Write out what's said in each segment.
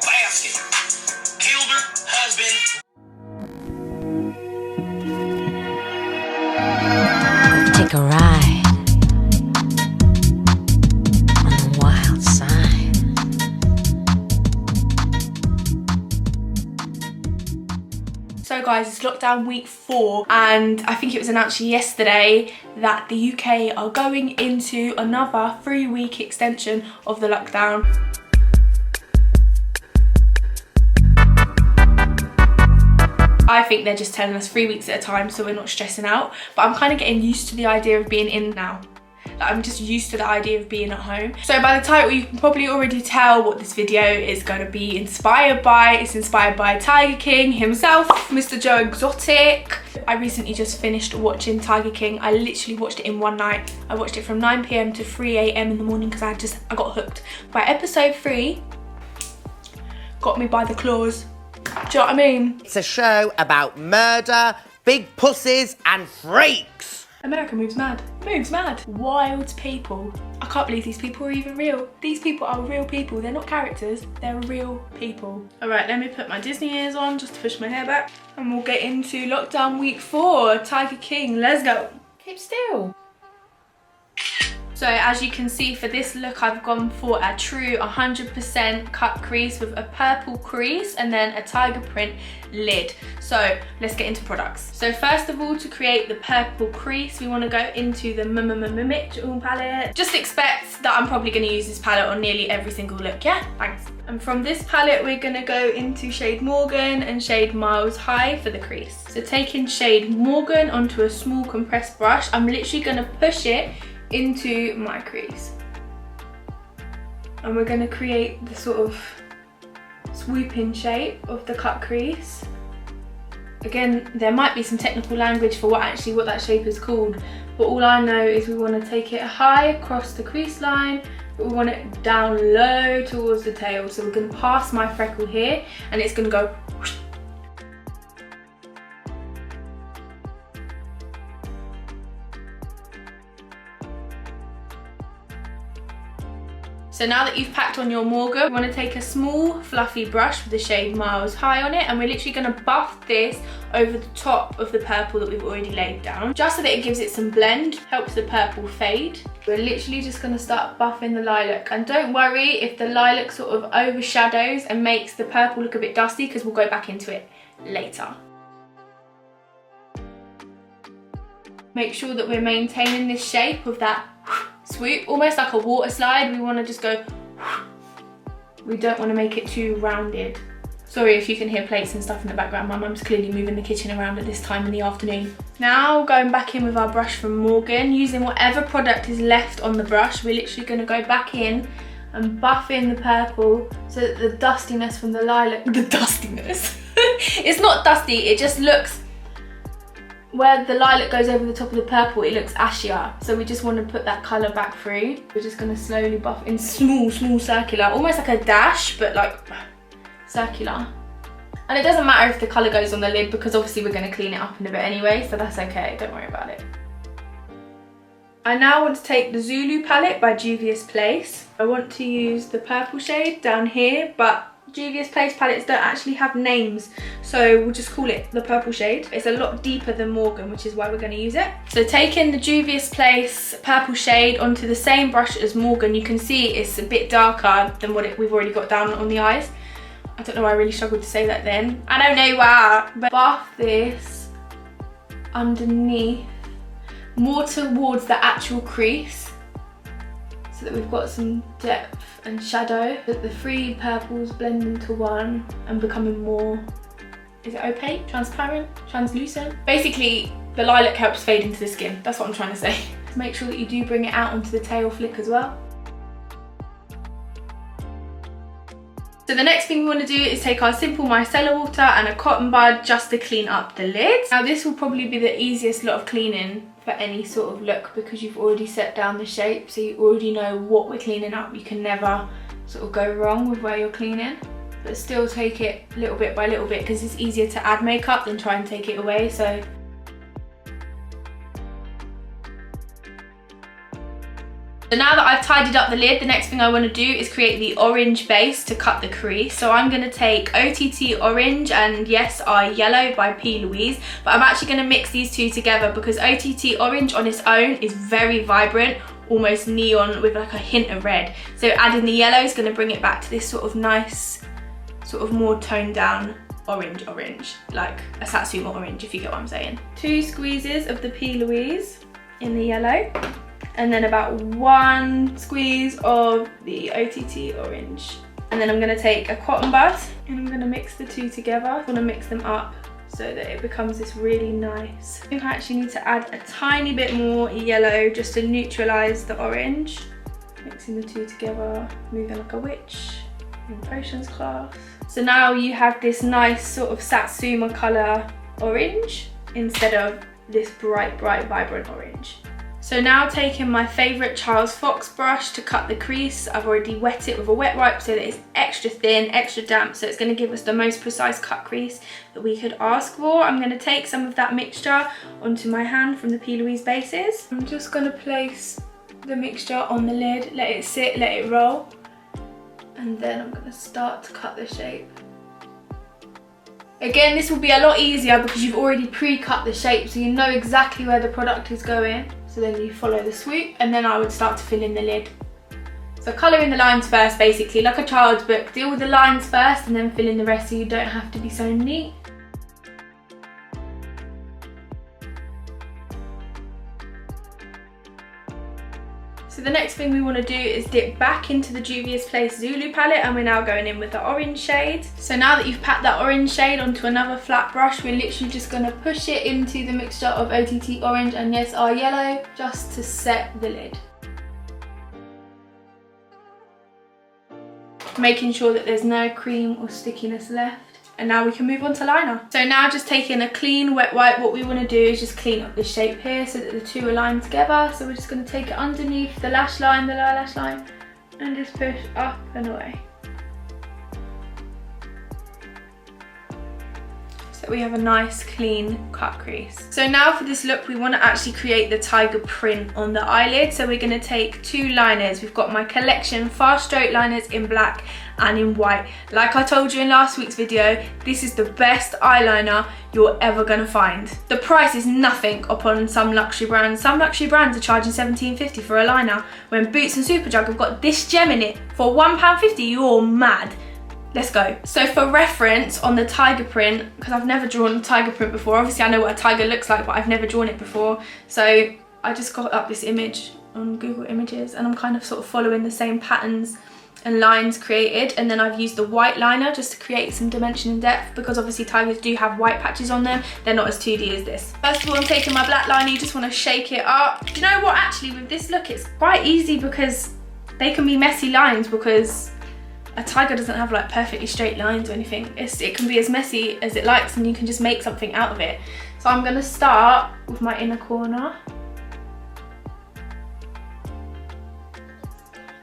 basket. Killed her husband. Take a ride on the wild side. So guys, it's lockdown week 4 and I think it was announced yesterday that the UK are going into another 3-week extension of the lockdown. I think they're just telling us 3 weeks at a time so we're not stressing out, but I'm kind of getting used to the idea of being in now. Like, I'm just used to the idea of being at home. So by the title you can probably already tell what this video is going to be inspired by. It's inspired by Tiger King himself, Mr. Joe Exotic. I recently just finished watching Tiger King. I literally watched it in one night. I watched it from 9 PM to 3 AM in the morning because I got hooked. By episode 3, got me by the claws. Do you know what I mean? It's a show about murder, big pussies and freaks. America moves mad. Moves mad. Wild people. I can't believe these people are even real. These people are real people. They're not characters. They're real people. All right, let me put my Disney ears on just to push my hair back. And we'll get into lockdown week 4. Tiger King, let's go. Keep still. So as you can see for this look, I've gone for a true 100% cut crease with a purple crease and then a tiger print lid. So let's get into products. So first of all, to create the purple crease, we want to go into the mmmmitchell palette. Just expect that I'm probably going to use this palette on nearly every single look, yeah? Thanks. And from this palette, we're going to go into shade Morgan and shade Miles High for the crease. So taking shade Morgan onto a small compressed brush, I'm literally going to push it into my crease, and we're going to create the sort of swooping shape of the cut crease. Again, there might be some technical language for what that shape is called, but all I know is we want to take it high across the crease line, but we want it down low towards the tail. So we're going to pass my freckle here and it's going to go whoosh. So now that you've packed on your Morgan, you want to take a small fluffy brush with the shade Miles High on it, and we're literally going to buff this over the top of the purple that we've already laid down, just so that it gives it some blend, helps the purple fade. We're literally just going to start buffing the lilac, and don't worry if the lilac sort of overshadows and makes the purple look a bit dusty, because we'll go back into it later. Make sure that we're maintaining this shape of that swoop, almost like a water slide. We want to just go, we don't want to make it too rounded. Sorry if you can hear plates and stuff in the background. My mum's clearly moving the kitchen around at this time in the afternoon. Now going back in with our brush from Morgan, using whatever product is left on the brush, we're literally going to go back in and buff in the purple so that the dustiness from the lilac, it's not dusty, it just looks, where the lilac goes over the top of the purple, it looks ashier. So we just want to put that colour back through. We're just going to slowly buff in small circular, almost like a dash, but like circular. And it doesn't matter if the colour goes on the lid, because obviously we're going to clean it up in a bit anyway, so that's okay, don't worry about it. I now want to take the Zulu palette by Juvia's Place. I want to use the purple shade down here, but Juvia's Place palettes don't actually have names, so we'll just call it the purple shade. It's a lot deeper than Morgan, which is why we're going to use it. So taking the Juvia's Place purple shade onto the same brush as Morgan, you can see it's a bit darker than what we've already got down on the eyes. I don't know why I really struggled to say that then. I don't know why, but buff this underneath, more towards the actual crease, so that we've got some depth and shadow, that the 3 purples blend into one and becoming more, is it opaque, transparent, translucent? Basically, the lilac helps fade into the skin. That's what I'm trying to say. Make sure that you do bring it out onto the tail flick as well. So the next thing we want to do is take our simple micellar water and a cotton bud just to clean up the lids. Now this will probably be the easiest lot of cleaning for any sort of look, because you've already set down the shape, so you already know what we're cleaning up. You can never sort of go wrong with where you're cleaning, but still take it little bit by little bit, because it's easier to add makeup than try and take it away. So So now that I've tidied up the lid, the next thing I want to do is create the orange base to cut the crease. So I'm going to take OTT Orange and Yes I Yellow by P. Louise, but I'm actually going to mix these two together because OTT Orange on its own is very vibrant, almost neon with like a hint of red. So adding the yellow is going to bring it back to this sort of nice, sort of more toned down orange, like a Satsuma orange, if you get what I'm saying. 2 squeezes of the P. Louise in the yellow, and then about 1 squeeze of the OTT Orange. And then I'm going to take a cotton bud and I'm going to mix the two together. I want to mix them up so that it becomes this really nice. I think I actually need to add a tiny bit more yellow just to neutralise the orange. Mixing the two together, moving like a witch in potions class. So now you have this nice sort of Satsuma colour orange instead of this bright, vibrant orange. So now taking my favourite Charles Fox brush to cut the crease. I've already wet it with a wet wipe so that it's extra thin, extra damp, so it's going to give us the most precise cut crease that we could ask for. I'm going to take some of that mixture onto my hand from the P. Louise bases. I'm just going to place the mixture on the lid, let it sit, let it roll, and then I'm going to start to cut the shape. Again, this will be a lot easier because you've already pre-cut the shape, so you know exactly where the product is going. So then you follow the swoop, and then I would start to fill in the lid. So colour in the lines first, basically, like a child's book. Deal with the lines first and then fill in the rest so you don't have to be so neat. So the next thing we want to do is dip back into the Juvia's Place Zulu palette, and we're now going in with the orange shade. So now that you've packed that orange shade onto another flat brush, we're literally just going to push it into the mixture of OTT Orange and Yes I Yellow just to set the lid. Making sure that there's no cream or stickiness left. And now we can move on to liner. So now just taking a clean wet wipe, what we want to do is just clean up this shape here so that the two are lined together. So we're just going to take it underneath the lash line, the lower lash line, and just push up and away. So we have a nice clean cut crease. So now for this look, we want to actually create the tiger print on the eyelid. So we're going to take 2 liners. We've got my collection fast stroke liners in black and in white. Like I told you in last week's video, this is the best eyeliner you're ever going to find. The price is nothing upon some luxury brands. Some luxury brands are charging £17.50 for a liner, when Boots and Superdrug have got this gem in it for £1.50. You're mad. Let's go. So for reference on the tiger print, because I've never drawn a tiger print before, obviously I know what a tiger looks like, but I've never drawn it before. So I just got up this image on Google Images, and I'm kind of sort of following the same patterns and lines created, and then I've used the white liner just to create some dimension and depth, because obviously tigers do have white patches on them. They're not as 2D as this. First of all, I'm taking my black liner. You just want to shake it up. Do you know what, actually with this look it's quite easy because they can be messy lines, because a tiger doesn't have like perfectly straight lines or anything. It can be as messy as it likes, and you can just make something out of it. So I'm going to start with my inner corner.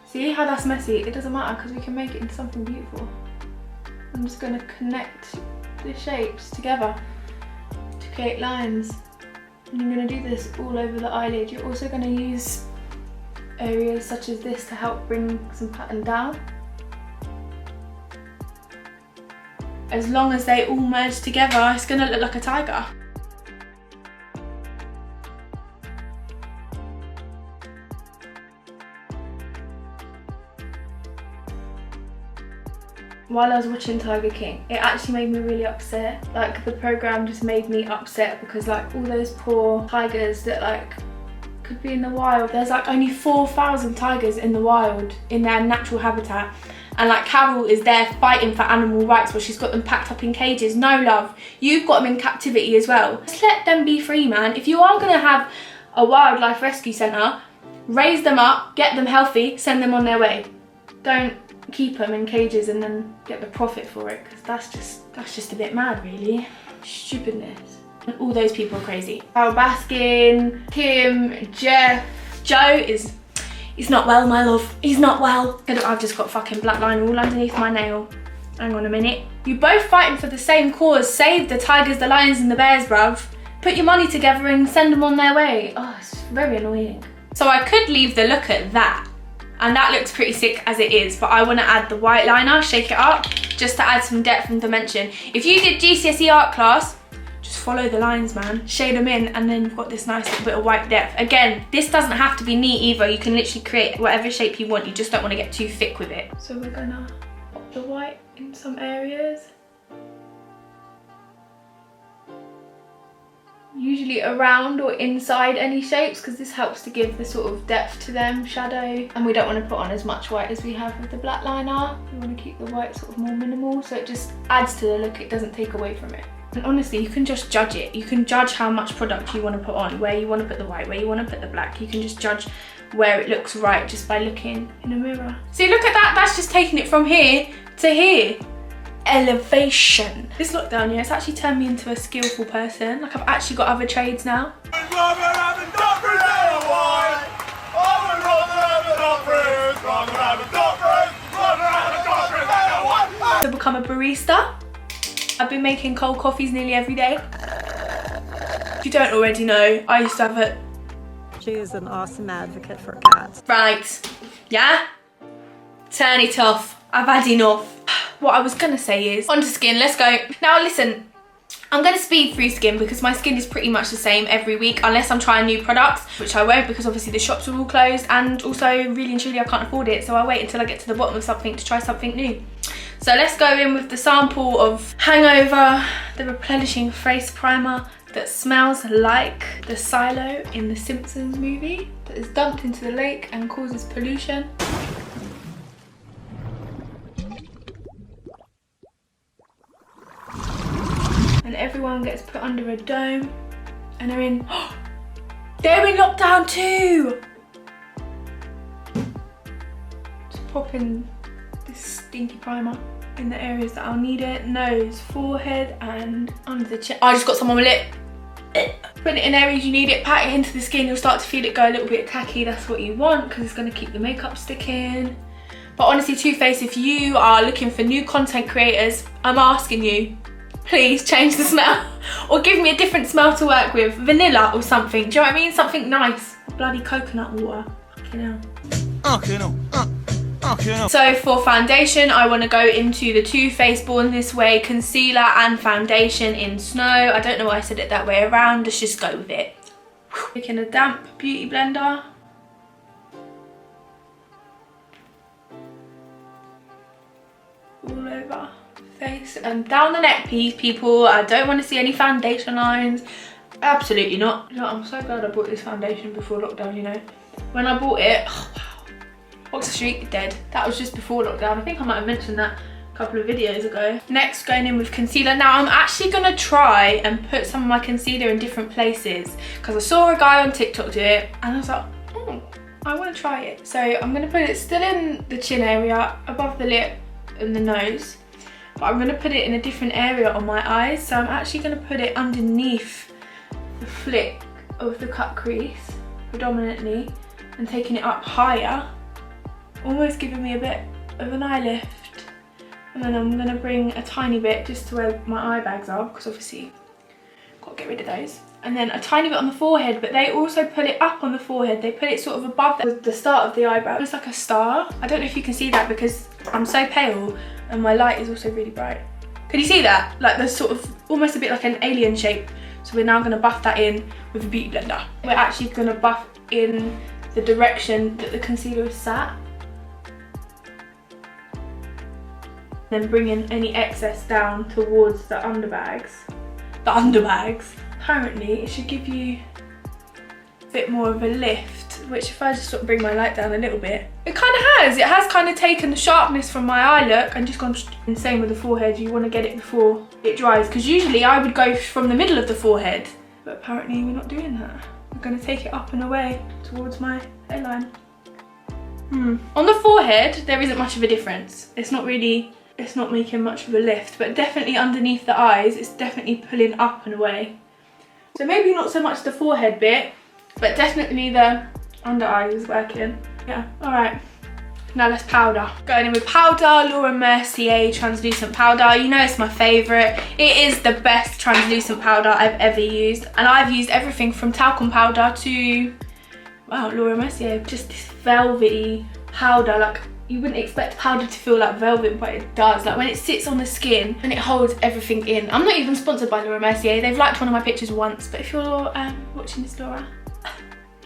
See how that's messy? It doesn't matter because we can make it into something beautiful. I'm just going to connect the shapes together to create lines. And you're going to do this all over the eyelid. You're also going to use areas such as this to help bring some pattern down. As long as they all merge together, it's going to look like a tiger. While I was watching Tiger King, it actually made me really upset. Like, the program just made me upset because like all those poor tigers that like could be in the wild. There's like only 4,000 tigers in the wild in their natural habitat. And like Carol is there fighting for animal rights, but she's got them packed up in cages. No, love, you've got them in captivity as well. Just let them be free, man. If you are gonna have a wildlife rescue centre, raise them up, get them healthy, send them on their way. Don't keep them in cages and then get the profit for it, because that's just a bit mad, really. Stupidness. And all those people are crazy. Carol Baskin, Kim, Jeff, Joe he's not well, my love. He's not well. I've just got fucking black line all underneath my nail. Hang on a minute. You're both fighting for the same cause. Save the tigers, the lions and the bears, bruv. Put your money together and send them on their way. Oh, it's very annoying. So I could leave the look at that, and that looks pretty sick as it is, but I want to add the white liner, shake it up, just to add some depth and dimension. If you did GCSE art class, just follow the lines, man. Shade them in, and then you've got this nice little bit of white depth. Again, this doesn't have to be neat either. You can literally create whatever shape you want. You just don't want to get too thick with it. So we're gonna pop the white in some areas. Usually around or inside any shapes, because this helps to give the sort of depth to them, shadow. And we don't want to put on as much white as we have with the black liner. We want to keep the white sort of more minimal, so it just adds to the look. It doesn't take away from it. And honestly, you can just judge it. You can judge how much product you want to put on, where you want to put the white, where you want to put the black. You can just judge where it looks right just by looking in a mirror. See, look at that. That's just taking it from here to here. Elevation. This lockdown, yeah, it's actually turned me into a skillful person. Like, I've actually got other trades now. To become a barista. I've been making cold coffees nearly every day. If you don't already know, I used to have a... She is an awesome advocate for cats. Right, yeah? Turn it off. I've had enough. What I was gonna say is, onto skin, let's go. Now listen, I'm gonna speed through skin because my skin is pretty much the same every week unless I'm trying new products, which I won't because obviously the shops are all closed, and also really and truly I can't afford it, so I wait until I get to the bottom of something to try something new. So let's go in with the sample of Hangover, the replenishing face primer that smells like the silo in the Simpsons movie that is dumped into the lake and causes pollution. And everyone gets put under a dome and they're in lockdown too. Just pop in this stinky primer in the areas that I'll need it. Nose, forehead and under the chin. I just got some on my lip. Put it in areas you need it, pat it into the skin. You'll start to feel it go a little bit tacky. That's what you want because it's going to keep the makeup sticking. But honestly, Too Faced, if you are looking for new content creators, I'm asking you, please change the smell or give me a different smell to work with. Vanilla or something, do you know what I mean? Something nice. Bloody coconut water, fucking hell. Okay, no. Okay, no. So for foundation, I want to go into the Too Faced Born This Way concealer and foundation in Snow. I don't know why I said it that way around, let's just go with it. Taking a damp beauty blender. All over face and down the neck piece, people. I don't want to see any foundation lines. Absolutely not. You know, I'm so glad I bought this foundation before lockdown, you know. When I bought it, oh wow, Oxford Street dead. That was just before lockdown. I think I might have mentioned that a couple of videos ago. Next, going in with concealer. Now I'm actually gonna try and put some of my concealer in different places because I saw a guy on TikTok do it and I was like, oh, I want to try it. So I'm gonna put it still in the chin area, above the lip and the nose, but I'm gonna put it in a different area on my eyes. So I'm actually gonna put it underneath the flick of the cut crease predominantly and taking it up higher, almost giving me a bit of an eye lift. And then I'm gonna bring a tiny bit just to where my eye bags are, because obviously gotta get rid of those. And then a tiny bit on the forehead, but they also put it up on the forehead. They put it sort of above the start of the eyebrow. It's like a star. I don't know if you can see that because I'm so pale and my light is also really bright. Can you see that? Like there's sort of almost a bit like an alien shape. So we're now gonna buff that in with a beauty blender. We're actually gonna buff in the direction that the concealer is sat. Then bring in any excess down towards the underbags. The underbags. Apparently it should give you a bit more of a lift, which if I just sort of bring my light down a little bit, it kind of has. It has kind of taken the sharpness from my eye look and just gone insane with the forehead. You want to get it before it dries, because usually I would go from the middle of the forehead, but apparently we're not doing that. We're going to take it up and away towards my hairline. On the forehead, there isn't much of a difference. It's not making much of a lift, but definitely underneath the eyes, it's definitely pulling up and away. So maybe not so much the forehead bit, but definitely the under eye is working. Yeah, all right. Now let's powder. Going in with powder, Laura Mercier translucent powder. You know it's my favorite. It is the best translucent powder I've ever used. And I've used everything from talcum powder to, Wow, Laura Mercier, just this velvety powder. Like, you wouldn't expect powder to feel like velvet, but it does. Like when it sits on the skin and it holds everything in. I'm not even sponsored by Laura Mercier. They've liked one of my pictures once, but if you're watching this, Laura,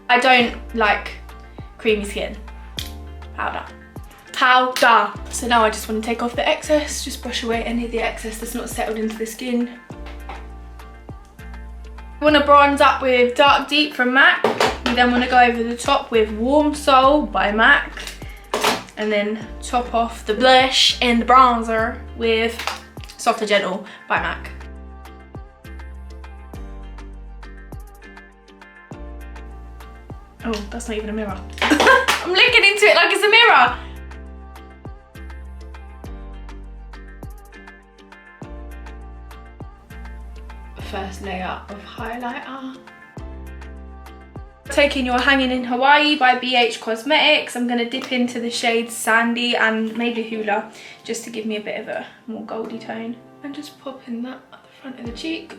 I don't like creamy skin. Powder. So now I just want to take off the excess, just brush away any of the excess that's not settled into the skin. You want to bronze up with Dark Deep from MAC. You then want to go over the top with Warm Soul by MAC. And then top off the blush and the bronzer with Soft and Gentle by MAC. Oh, that's not even a mirror. I'm looking into it like it's a mirror. First layer of highlighter. Taking your Hangin in Hawaii by BH Cosmetics. I'm going to dip into the shades Sandy and maybe Hula just to give me a bit of a more goldy tone. And just popping that at the front of the cheek.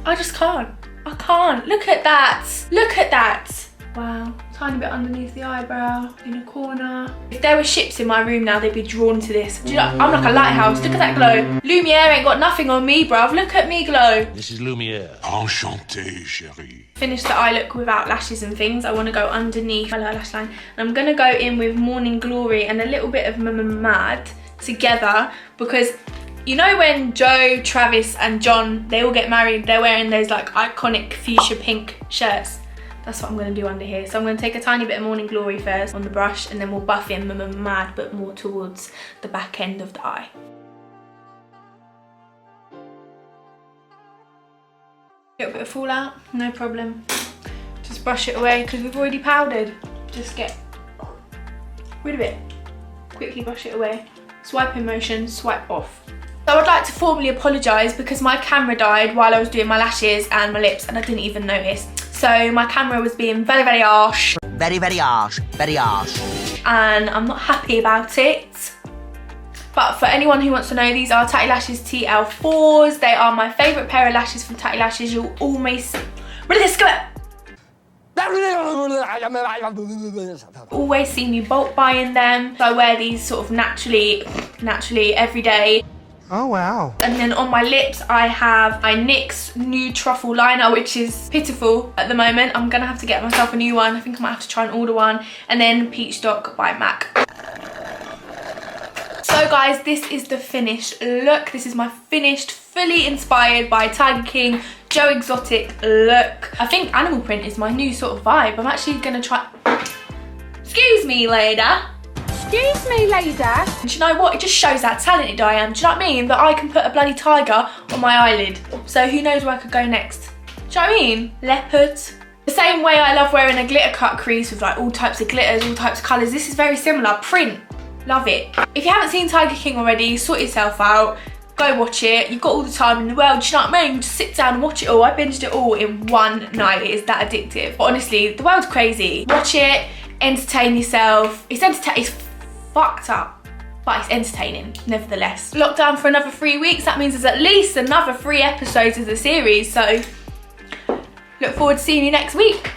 I just can't. I can't. Look at that. Look at that. Wow. Tiny bit underneath the eyebrow, in a corner. If there were ships in my room now, they'd be drawn to this. Do you know, I'm like a lighthouse. Look at that glow. Lumiere ain't got nothing on me, bruv. Look at me glow. This is Lumiere. Enchanté, chérie. Finish the eye look without lashes and things. I want to go underneath my lower lash line. And I'm going to go in with Morning Glory and a little bit of Mad together, because you know when Joe, Travis and John, they all get married, they're wearing those like iconic fuchsia pink shirts. That's what I'm going to do under here. So I'm going to take a tiny bit of Morning Glory first on the brush, and then we'll buff in Mad, but more towards the back end of the eye. Little bit of fallout, no problem. Just brush it away because we've already powdered. Just get rid of it. Quickly brush it away. Swipe in motion, swipe off. So I'd like to formally apologise because my camera died while I was doing my lashes and my lips and I didn't even notice. So my camera was being very, very harsh. Very, very harsh. Very harsh. And I'm not happy about it. But for anyone who wants to know, these are Tatty Lashes TL4s. They are my favourite pair of lashes from Tatty Lashes. You'll always see me bulk buying them. So I wear these sort of naturally every day. Oh wow. And then on my lips I have my NYX Nude Truffle liner, which is pitiful at the moment. I'm gonna have to get myself a new one. I think I might have to try and order one. And then Peachstock by MAC. So guys, this is the finished look. This is my finished, fully inspired by Tiger King Joe Exotic look. I think animal print is my new sort of vibe. I'm actually gonna try. Excuse me, lady. Excuse me, lady. And do you know what? It just shows how talented I am. Do you know what I mean? That I can put a bloody tiger on my eyelid. So who knows where I could go next? Do you know what I mean? Leopard. The same way I love wearing a glitter cut crease with like all types of glitters, all types of colours. This is very similar. Print. Love it. If you haven't seen Tiger King already, sort yourself out. Go watch it. You've got all the time in the world. Do you know what I mean? Just sit down and watch it all. I binged it all in one night. It is that addictive. But honestly, the world's crazy. Watch it. Entertain yourself. It's fucked up, but it's entertaining nevertheless. Lockdown for another 3 weeks. That means there's at least another 3 episodes of the series. So look forward to seeing you next week.